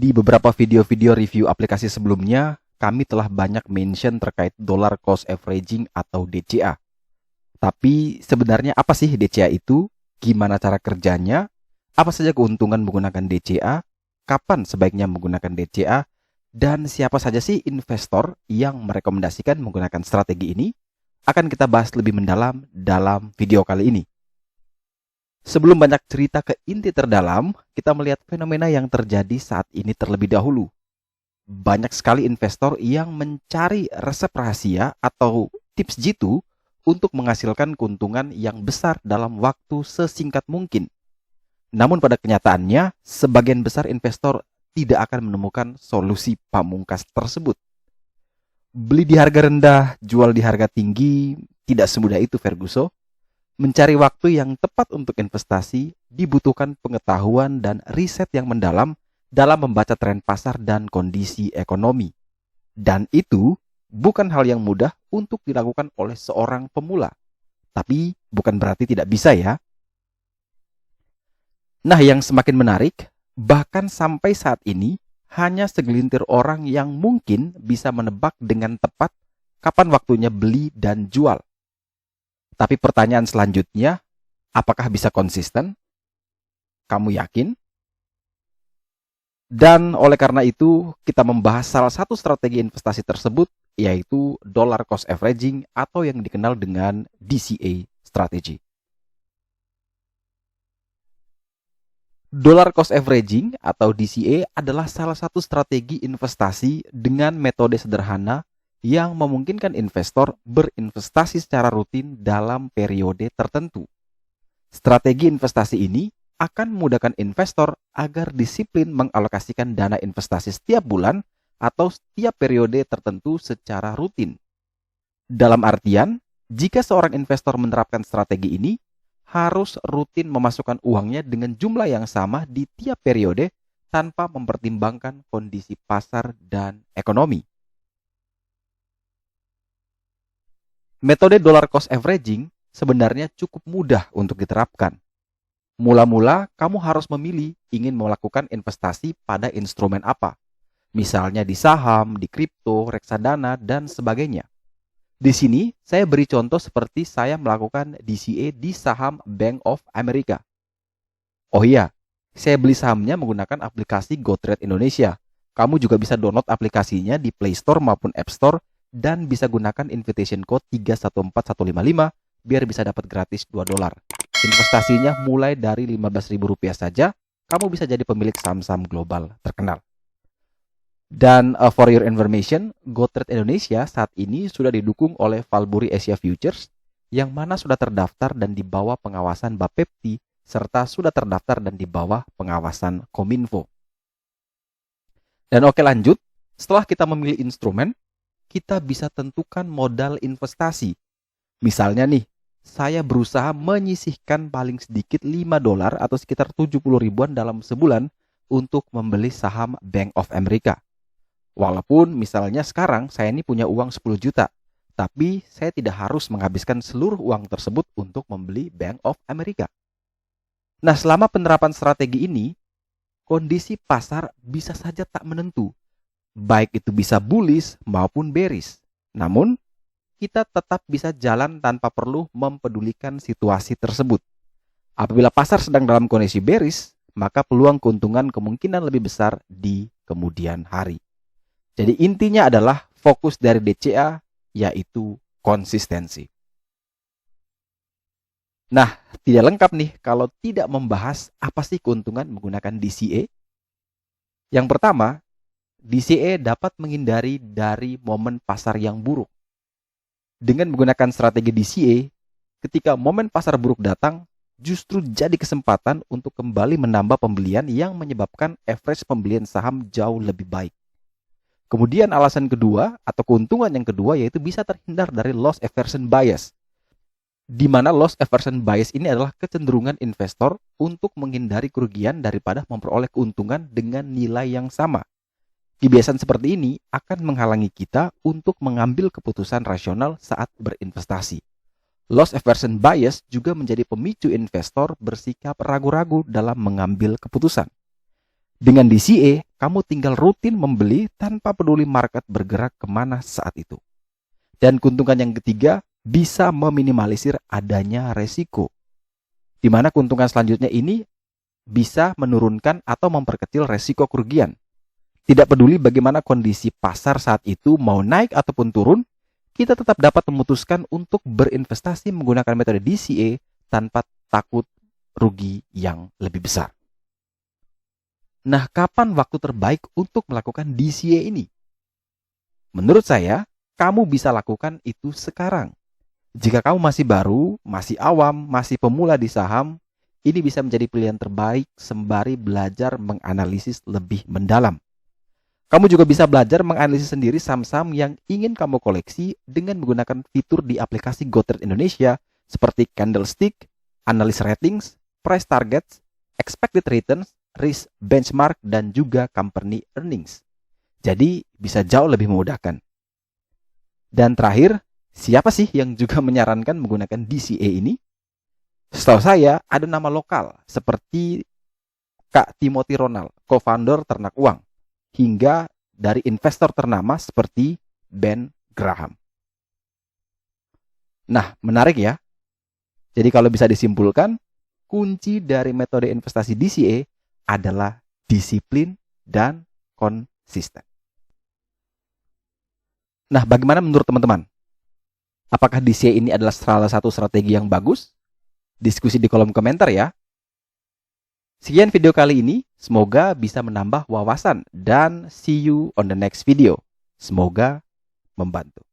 Di beberapa video-video review aplikasi sebelumnya, kami telah banyak mention terkait dollar cost averaging atau DCA. Tapi sebenarnya apa sih DCA itu? Gimana cara kerjanya? Apa saja keuntungan menggunakan DCA? Kapan sebaiknya menggunakan DCA? Dan siapa saja sih investor yang merekomendasikan menggunakan strategi ini? Akan kita bahas lebih mendalam dalam video kali ini. Sebelum banyak cerita ke inti terdalam, kita melihat fenomena yang terjadi saat ini terlebih dahulu. Banyak sekali investor yang mencari resep rahasia atau tips jitu untuk menghasilkan keuntungan yang besar dalam waktu sesingkat mungkin. Namun pada kenyataannya, sebagian besar investor tidak akan menemukan solusi pamungkas tersebut. Beli di harga rendah, jual di harga tinggi, tidak semudah itu Ferguson. Mencari waktu yang tepat untuk investasi dibutuhkan pengetahuan dan riset yang mendalam dalam membaca tren pasar dan kondisi ekonomi. Dan itu bukan hal yang mudah untuk dilakukan oleh seorang pemula. Tapi bukan berarti tidak bisa ya. Nah, yang semakin menarik, bahkan sampai saat ini, hanya segelintir orang yang mungkin bisa menebak dengan tepat kapan waktunya beli dan jual. Tapi pertanyaan selanjutnya, apakah bisa konsisten? Kamu yakin? Dan oleh karena itu, kita membahas salah satu strategi investasi tersebut, yaitu dollar cost averaging atau yang dikenal dengan DCA strategy. Dollar cost averaging atau DCA adalah salah satu strategi investasi dengan metode sederhana yang memungkinkan investor berinvestasi secara rutin dalam periode tertentu. Strategi investasi ini akan memudahkan investor agar disiplin mengalokasikan dana investasi setiap bulan atau setiap periode tertentu secara rutin. Dalam artian, jika seorang investor menerapkan strategi ini, harus rutin memasukkan uangnya dengan jumlah yang sama di tiap periode tanpa mempertimbangkan kondisi pasar dan ekonomi. Metode dollar cost averaging sebenarnya cukup mudah untuk diterapkan. Mula-mula, kamu harus memilih ingin melakukan investasi pada instrumen apa. Misalnya di saham, di kripto, reksadana, dan sebagainya. Di sini, saya beri contoh seperti saya melakukan DCA di saham Bank of America. Oh iya, saya beli sahamnya menggunakan aplikasi GoTrade Indonesia. Kamu juga bisa download aplikasinya di Play Store maupun App Store dan bisa gunakan invitation code 314155 biar bisa dapat gratis $2. Investasinya mulai dari Rp15.000 saja, kamu bisa jadi pemilik saham-saham global terkenal. Dan for your information, GoTrade Indonesia saat ini sudah didukung oleh Valbury Asia Futures yang mana sudah terdaftar dan di bawah pengawasan Bapepti serta sudah terdaftar dan di bawah pengawasan Kominfo. Dan oke lanjut, setelah kita memilih instrumen, kita bisa tentukan modal investasi. Misalnya nih, saya berusaha menyisihkan paling sedikit $5 atau sekitar 70 ribuan dalam sebulan untuk membeli saham Bank of America. Walaupun misalnya sekarang saya ini punya uang 10 juta, tapi saya tidak harus menghabiskan seluruh uang tersebut untuk membeli Bank of America. Nah, selama penerapan strategi ini, kondisi pasar bisa saja tak menentu. Baik itu bisa bullish maupun bearish. Namun, kita tetap bisa jalan tanpa perlu mempedulikan situasi tersebut. Apabila pasar sedang dalam kondisi bearish, maka peluang keuntungan kemungkinan lebih besar di kemudian hari. Jadi intinya adalah fokus dari DCA yaitu konsistensi. Nah, tidak lengkap nih kalau tidak membahas apa sih keuntungan menggunakan DCA. Yang pertama, DCA dapat menghindari dari momen pasar yang buruk. Dengan menggunakan strategi DCA, ketika momen pasar buruk datang, justru jadi kesempatan untuk kembali menambah pembelian yang menyebabkan average pembelian saham jauh lebih baik. Kemudian alasan kedua atau keuntungan yang kedua yaitu bisa terhindar dari loss aversion bias. Di mana loss aversion bias ini adalah kecenderungan investor untuk menghindari kerugian daripada memperoleh keuntungan dengan nilai yang sama. Kebiasaan seperti ini akan menghalangi kita untuk mengambil keputusan rasional saat berinvestasi. Loss aversion bias juga menjadi pemicu investor bersikap ragu-ragu dalam mengambil keputusan. Dengan DCA, kamu tinggal rutin membeli tanpa peduli market bergerak kemana saat itu. Dan keuntungan yang ketiga, bisa meminimalisir adanya resiko. Di mana keuntungan selanjutnya ini bisa menurunkan atau memperkecil resiko kerugian. Tidak peduli bagaimana kondisi pasar saat itu mau naik ataupun turun, kita tetap dapat memutuskan untuk berinvestasi menggunakan metode DCA tanpa takut rugi yang lebih besar. Nah, kapan waktu terbaik untuk melakukan DCA ini? Menurut saya, kamu bisa lakukan itu sekarang. Jika kamu masih baru, masih awam, masih pemula di saham, ini bisa menjadi pilihan terbaik sembari belajar menganalisis lebih mendalam. Kamu juga bisa belajar menganalisis sendiri saham-saham yang ingin kamu koleksi dengan menggunakan fitur di aplikasi GoTrade Indonesia seperti Candlestick, Analyst Ratings, Price Targets, Expected Returns, Risk Benchmark, dan juga Company Earnings. Jadi bisa jauh lebih memudahkan. Dan terakhir, siapa sih yang juga menyarankan menggunakan DCA ini? Setahu saya ada nama lokal seperti Kak Timothy Ronald, co-founder Ternak Uang, hingga dari investor ternama seperti Ben Graham. Nah, menarik ya. Jadi kalau bisa disimpulkan, kunci dari metode investasi DCA adalah disiplin dan konsisten. Nah, bagaimana menurut teman-teman? Apakah DCA ini adalah salah satu strategi yang bagus? Diskusi di kolom komentar ya. Sekian video kali ini, semoga bisa menambah wawasan dan see you on the next video. Semoga membantu.